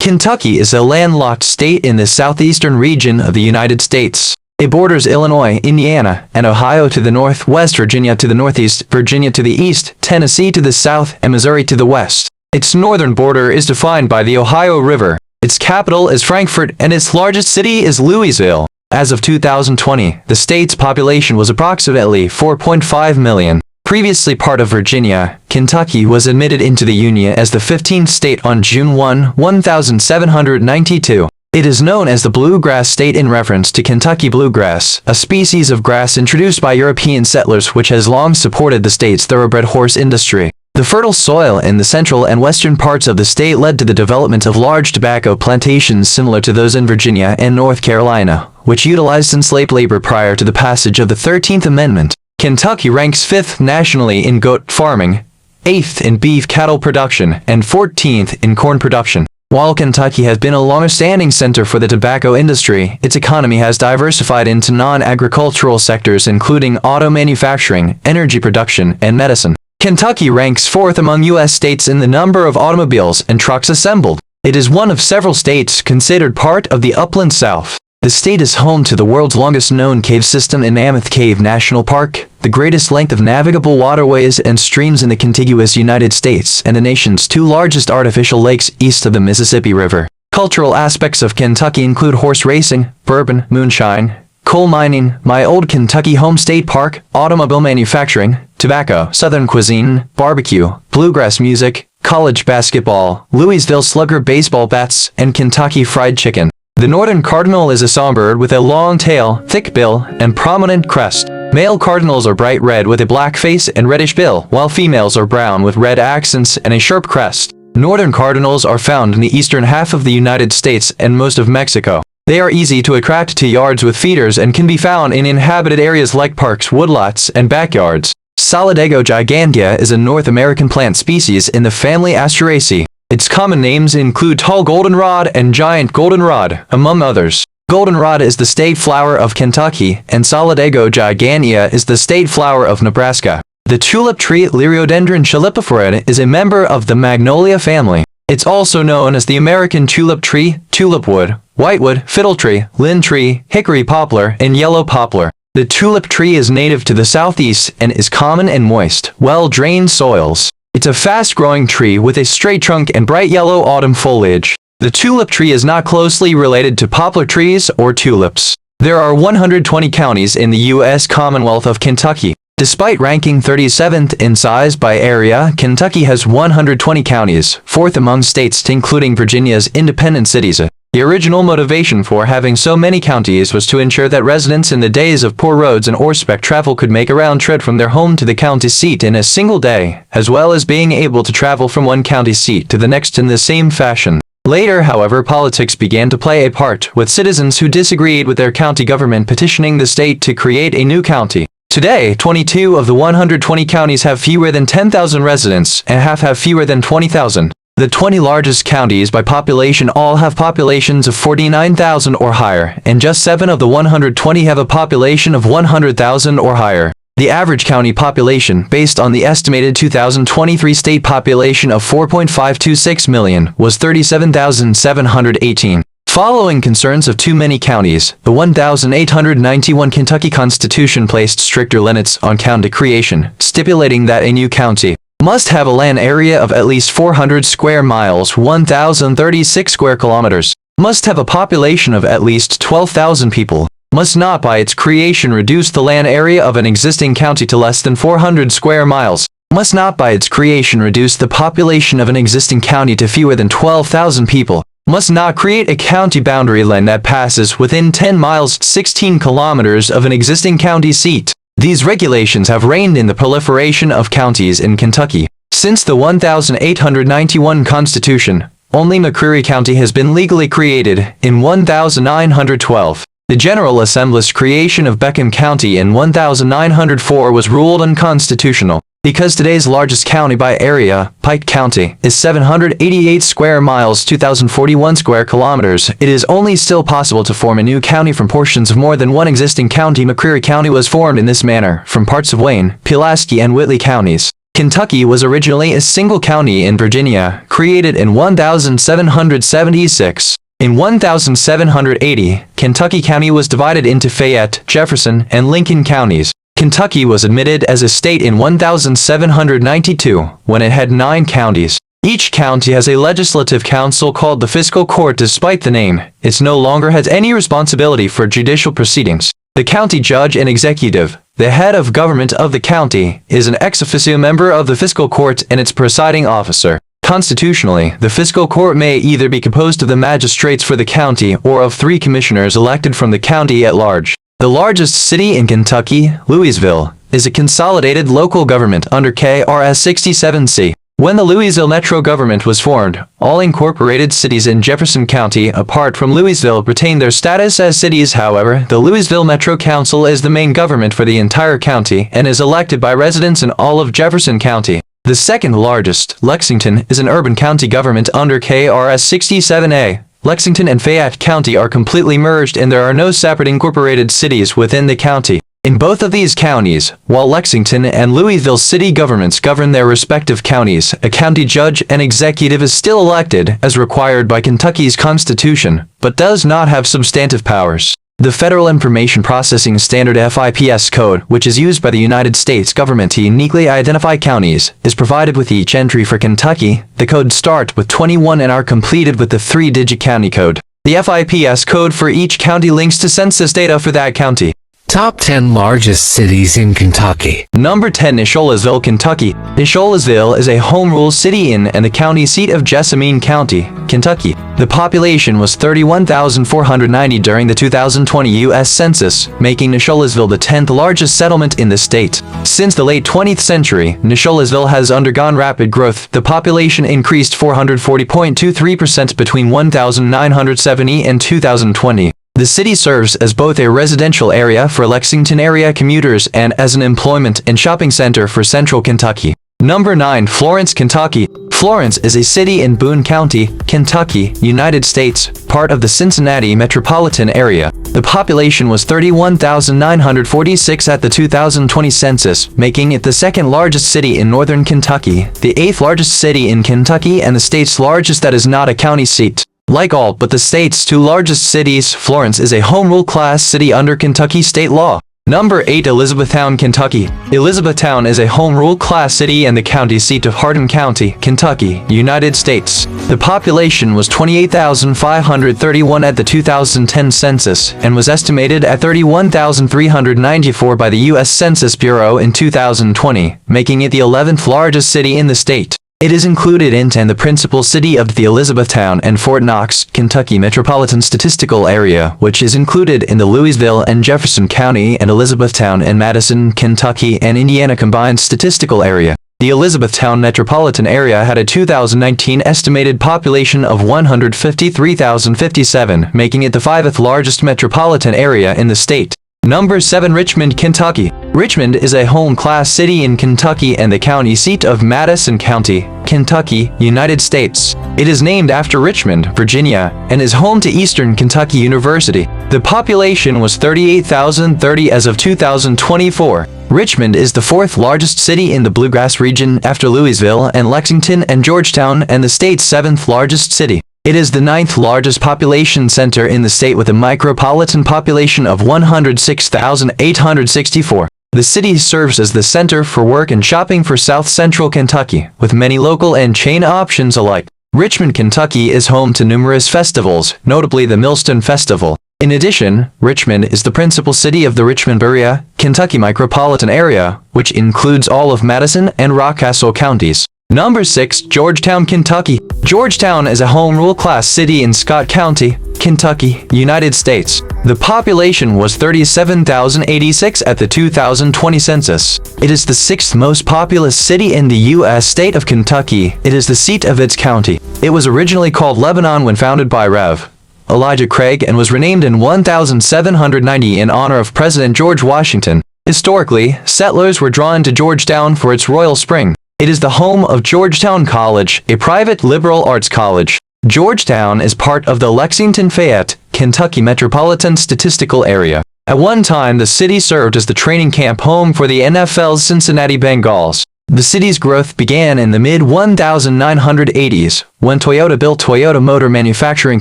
Kentucky is a landlocked state in the southeastern region of the United States. It borders Illinois, Indiana, and Ohio to the north, West Virginia to the northeast, Virginia to the east, Tennessee to the south, and Missouri to the west. Its northern border is defined by the Ohio River. Its capital is Frankfort, and its largest city is Louisville. As of 2020, the state's population was approximately 4.5 million. Previously part of Virginia, Kentucky was admitted into the Union as the 15th state on June 1, 1792. It is known as the Bluegrass State in reference to Kentucky bluegrass, a species of grass introduced by European settlers which has long supported the state's thoroughbred horse industry. The fertile soil in the central and western parts of the state led to the development of large tobacco plantations similar to those in Virginia and North Carolina, which utilized enslaved labor prior to the passage of the 13th Amendment. Kentucky ranks 5th nationally in goat farming, 8th in beef cattle production, and 14th in corn production. While Kentucky has been a long-standing center for the tobacco industry, its economy has diversified into non-agricultural sectors including auto manufacturing, energy production, and medicine. Kentucky ranks 4th among U.S. states in the number of automobiles and trucks assembled. It is one of several states considered part of the Upland South. The state is home to the world's longest known cave system in Mammoth Cave National Park, the greatest length of navigable waterways and streams in the contiguous United States, and the nation's 2 largest artificial lakes east of the Mississippi River. Cultural aspects of Kentucky include horse racing, bourbon, moonshine, coal mining, My Old Kentucky Home State Park, automobile manufacturing, tobacco, southern cuisine, barbecue, bluegrass music, college basketball, Louisville Slugger baseball bats, and Kentucky Fried Chicken. The northern cardinal is a songbird with a long tail, thick bill, and prominent crest. Male cardinals are bright red with a black face and reddish bill, while females are brown with red accents and a sharp crest. Northern cardinals are found in the eastern half of the United States and most of Mexico. They are easy to attract to yards with feeders and can be found in inhabited areas like parks, woodlots, and backyards. Solidago gigantea is a North American plant species in the family Asteraceae. Its common names include tall goldenrod and giant goldenrod, among others. Goldenrod is the state flower of Kentucky, and Solidago gigantea is the state flower of Nebraska. The tulip tree Liriodendron chalipifera is a member of the magnolia family. It's also known as the American tulip tree, tulipwood, whitewood, fiddletree, linn tree, hickory poplar, and yellow poplar. The tulip tree is native to the southeast and is common in moist, well-drained soils. It's a fast-growing tree with a straight trunk and bright yellow autumn foliage. The tulip tree is not closely related to poplar trees or tulips. There are 120 counties in the U.S. Commonwealth of Kentucky. Despite ranking 37th in size by area, Kentucky has 120 counties, 4th among states including Virginia's independent cities. The original motivation for having so many counties was to ensure that residents in the days of poor roads and horseback travel could make a round trip from their home to the county seat in a single day, as well as being able to travel from one county seat to the next in the same fashion. Later, however, politics began to play a part, with citizens who disagreed with their county government petitioning the state to create a new county. Today, 22 of the 120 counties have fewer than 10,000 residents, and half have fewer than 20,000. The 20 largest counties by population all have populations of 49,000 or higher, and just 7 of the 120 have a population of 100,000 or higher. The average county population, based on the estimated 2023 state population of 4.526 million, was 37,718. Following concerns of too many counties, the 1891 Kentucky Constitution placed stricter limits on county creation, stipulating that a new county must have a land area of at least 400 square miles, 1,036 square kilometers, must have a population of at least 12,000 people, must not by its creation reduce the land area of an existing county to less than 400 square miles, must not by its creation reduce the population of an existing county to fewer than 12,000 people, must not create a county boundary line that passes within 10 miles 16 kilometers of an existing county seat. These regulations have reigned in the proliferation of counties in Kentucky. Since the 1891 Constitution, only McCreary County has been legally created in 1912. The General Assembly's creation of Beckham County in 1904 was ruled unconstitutional. Because today's largest county by area, Pike County, is 788 square miles, 2,041 square kilometers, it is only still possible to form a new county from portions of more than one existing county. McCreary County was formed in this manner from parts of Wayne, Pulaski, and Whitley counties. Kentucky was originally a single county in Virginia, created in 1776. In 1780, Kentucky County was divided into Fayette, Jefferson, and Lincoln counties. Kentucky was admitted as a state in 1792, when it had 9 counties. Each county has a legislative council called the Fiscal Court. Despite the name, it no longer has any responsibility for judicial proceedings. The county judge and executive, the head of government of the county, is an ex officio member of the Fiscal Court and its presiding officer. Constitutionally, the Fiscal Court may either be composed of the magistrates for the county or of 3 commissioners elected from the county at large. The largest city in Kentucky, Louisville, is a consolidated local government under KRS 67C. When the Louisville Metro government was formed, all incorporated cities in Jefferson County, apart from Louisville, retained their status as cities. However, the Louisville Metro Council is the main government for the entire county and is elected by residents in all of Jefferson County. The second largest, Lexington, is an urban county government under KRS 67A. Lexington and Fayette County are completely merged and there are no separate incorporated cities within the county. In both of these counties, while Lexington and Louisville city governments govern their respective counties, a county judge and executive is still elected as required by Kentucky's Constitution, but does not have substantive powers. The Federal Information Processing Standard FIPS code, which is used by the United States government to uniquely identify counties, is provided with each entry. For Kentucky, the codes start with 21 and are completed with the 3-digit county code. The FIPS code for each county links to census data for that county. Top 10 largest cities in Kentucky. Number 10. Nesholasville, Kentucky. Nesholasville is a home rule city in and the county seat of Jessamine County, Kentucky. The population was 31,490 during the 2020 U.S. Census, making Nesholasville the 10th largest settlement in the state. Since the late 20th century, Nesholasville has undergone rapid growth. The population increased 440.23% between 1970 and 2020. The city serves as both a residential area for Lexington area commuters and as an employment and shopping center for central Kentucky. Number 9. Florence, Kentucky. Florence is a city in Boone County, Kentucky, United States, part of the Cincinnati metropolitan area. The population was 31,946 at the 2020 census, making it the second largest city in northern Kentucky, the 8th largest city in Kentucky and the state's largest that is not a county seat. Like all but the state's 2 largest cities, Florence is a home rule class city under Kentucky state law. Number 8. Elizabethtown, Kentucky. Elizabethtown is a home rule class city and the county seat of Hardin County, Kentucky, United States. The population was 28,531 at the 2010 census and was estimated at 31,394 by the U.S. Census Bureau in 2020, making it the 11th largest city in the state. It is included in and the principal city of the Elizabethtown and Fort Knox, Kentucky Metropolitan Statistical Area, which is included in the Louisville and Jefferson County and Elizabethtown and Madison, Kentucky and Indiana combined statistical area. The Elizabethtown metropolitan area had a 2019 estimated population of 153,057, making it the 5th largest metropolitan area in the state. Number 7. Richmond, Kentucky. Richmond is a home class city in Kentucky and the county seat of Madison County, Kentucky, United States. It is named after Richmond, Virginia, and is home to Eastern Kentucky University. The population was 38,030 as of 2024. Richmond is the 4th largest city in the Bluegrass region after Louisville and Lexington and Georgetown and the state's 7th largest city. It is the 9th largest population center in the state with a micropolitan population of 106,864. The city serves as the center for work and shopping for South Central Kentucky, with many local and chain options alike. Richmond, Kentucky is home to numerous festivals, notably the Millstone Festival. In addition, Richmond is the principal city of the Richmond-Berea, Kentucky micropolitan area, which includes all of Madison and Rockcastle counties. Number 6. Georgetown, Kentucky. Georgetown is a home rule class city in Scott County, Kentucky, United States. The population was 37,086 at the 2020 census. It is the 6th most populous city in the U.S. state of Kentucky. It is the seat of its county. It was originally called Lebanon when founded by Rev. Elijah Craig and was renamed in 1790 in honor of President George Washington. Historically, settlers were drawn to Georgetown for its royal spring. It is the home of Georgetown College, a private liberal arts college. Georgetown is part of the Lexington-Fayette, Kentucky Metropolitan Statistical Area. At one time, the city served as the training camp home for the NFL's Cincinnati Bengals. The city's growth began in the mid-1980s, when Toyota built Toyota Motor Manufacturing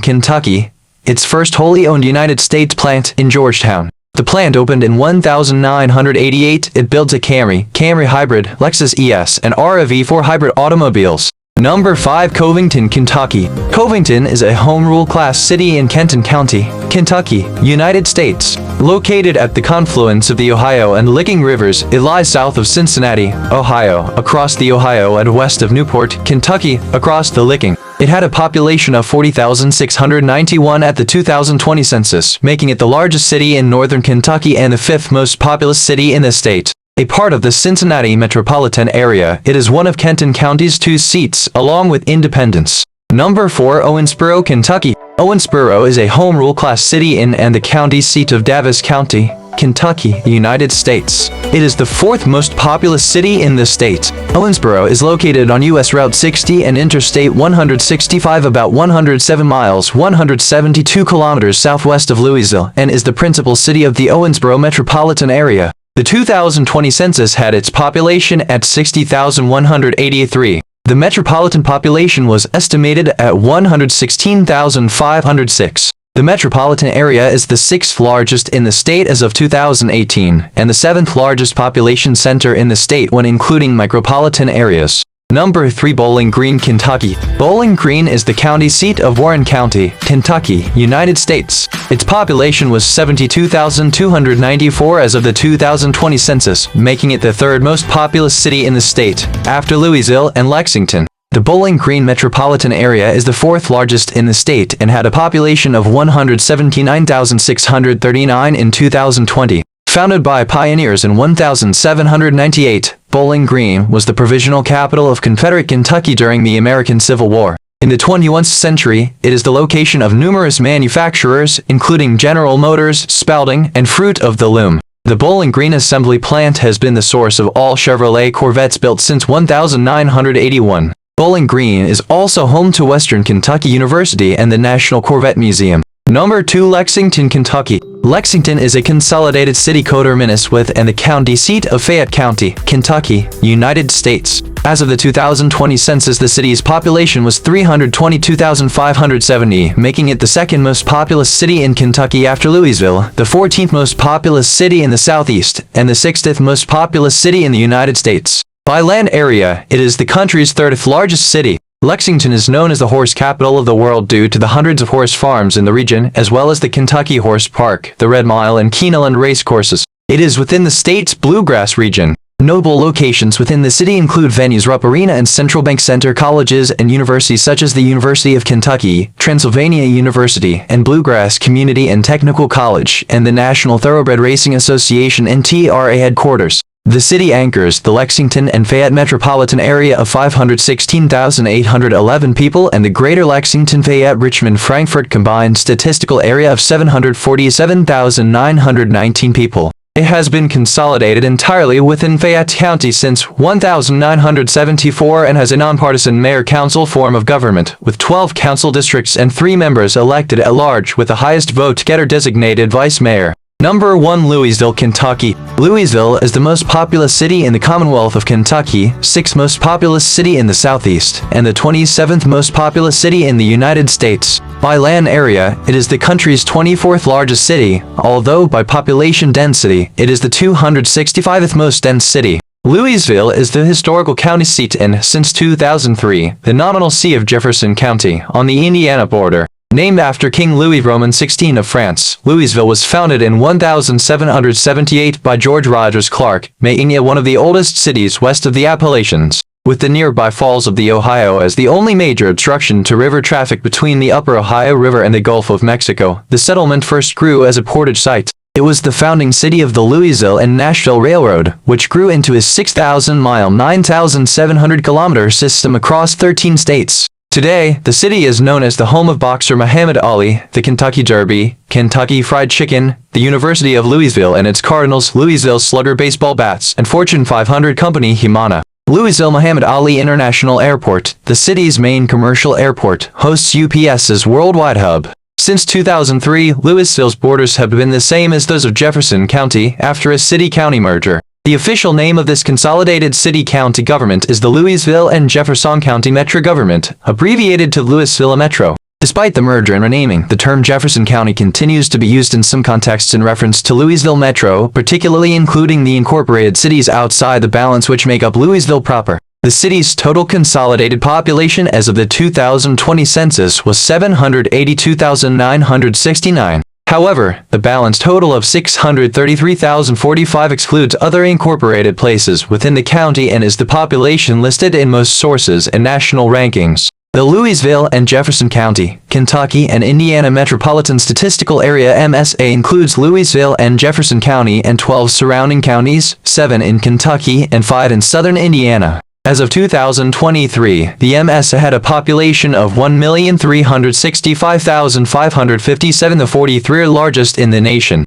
Kentucky, its first wholly owned United States plant in Georgetown. The plant opened in 1988. It builds a Camry Hybrid, Lexus ES, and RAV4 hybrid automobiles. Number 5. Covington, Kentucky. Covington is a home rule class city in Kenton County, Kentucky, United States. Located at the confluence of the Ohio and Licking Rivers, it lies south of Cincinnati, Ohio, across the Ohio and west of Newport, Kentucky, across the Licking. It had a population of 40,691 at the 2020 census, making it the largest city in northern Kentucky and the fifth most populous city in the state. A part of the Cincinnati metropolitan area, it is one of Kenton County's 2 seats, along with Independence. Number 4. Owensboro, Kentucky. Owensboro is a home rule class city in and the county seat of Davis County, Kentucky, United States. It is the 4th most populous city in the state. Owensboro is located on U.S. Route 60 and Interstate 165 about 107 miles 172 kilometers southwest of Louisville and is the principal city of the Owensboro metropolitan area. The 2020 census had its population at 60,183. The metropolitan population was estimated at 116,506. The metropolitan area is the 6th largest in the state as of 2018, and the 7th largest population center in the state when including micropolitan areas. Number 3. Bowling Green, Kentucky. Bowling Green is the county seat of Warren County, Kentucky, United States. Its population was 72,294 as of the 2020 census, making it the 3rd most populous city in the state, after Louisville and Lexington. The Bowling Green metropolitan area is the 4th largest in the state and had a population of 179,639 in 2020. Founded by pioneers in 1798, Bowling Green was the provisional capital of Confederate Kentucky during the American Civil War. In the 21st century, it is the location of numerous manufacturers, including General Motors, Spalding, and Fruit of the Loom. The Bowling Green assembly plant has been the source of all Chevrolet Corvettes built since 1981. Bowling Green is also home to Western Kentucky University and the National Corvette Museum. Number 2. Lexington, Kentucky. Lexington is a consolidated city coterminous with and the county seat of Fayette County, Kentucky, United States. As of the 2020 census, the city's population was 322,570, making it the 2nd most populous city in Kentucky after Louisville, the 14th most populous city in the southeast, and the 60th most populous city in the United States. By land area, it is the country's 3rd largest city. Lexington is known as the horse capital of the world due to the hundreds of horse farms in the region, as well as the Kentucky Horse Park, the Red Mile and Keeneland racecourses. It is within the state's bluegrass region. Notable locations within the city include venues Rupp Arena and Central Bank Center, colleges and universities such as the University of Kentucky, Transylvania University, and Bluegrass Community and Technical College, and the National Thoroughbred Racing Association NTRA headquarters. The city anchors the Lexington and Fayette metropolitan area of 516,811 people and the greater Lexington-Fayette-Richmond-Frankfort combined statistical area of 747,919 people. It has been consolidated entirely within Fayette County since 1974 and has a nonpartisan mayor-council form of government, with 12 council districts and 3 members elected at large with the highest vote-getter designated vice mayor. Number 1. Louisville, Kentucky. Louisville is the most populous city in the Commonwealth of Kentucky, 6th most populous city in the Southeast, and the 27th most populous city in the United States. By land area, it is the country's 24th largest city, although by population density, it is the 265th most dense city. Louisville is the historical county seat and, since 2003, the nominal see of Jefferson County, on the Indiana border. Named after King Louis Roman XVI of France, Louisville was founded in 1778 by George Rogers Clark, making it one of the oldest cities west of the Appalachians. With the nearby falls of the Ohio as the only major obstruction to river traffic between the upper Ohio River and the Gulf of Mexico, the settlement first grew as a portage site. It was the founding city of the Louisville and Nashville Railroad, which grew into a 6,000-mile, 9,700-kilometer system across 13 states. Today, the city is known as the home of boxer Muhammad Ali, the Kentucky Derby, Kentucky Fried Chicken, the University of Louisville and its Cardinals, Louisville Slugger baseball bats, and Fortune 500 company Humana. Louisville Muhammad Ali International Airport, the city's main commercial airport, hosts UPS's worldwide hub. Since 2003, Louisville's borders have been the same as those of Jefferson County after a city-county merger. The official name of this consolidated city-county government is the Louisville and Jefferson County Metro Government, abbreviated to Louisville Metro. Despite the merger and renaming, the term Jefferson County continues to be used in some contexts in reference to Louisville Metro, particularly including the incorporated cities outside the balance which make up Louisville proper. The city's total consolidated population as of the 2020 census was 782,969. However, the balance total of 633,045 excludes other incorporated places within the county and is the population listed in most sources and national rankings. The Louisville and Jefferson County, Kentucky and Indiana Metropolitan Statistical Area MSA includes Louisville and Jefferson County and 12 surrounding counties, 7 in Kentucky and 5 in southern Indiana. As of 2023, the MSA had a population of 1,365,557, the 43rd largest in the nation.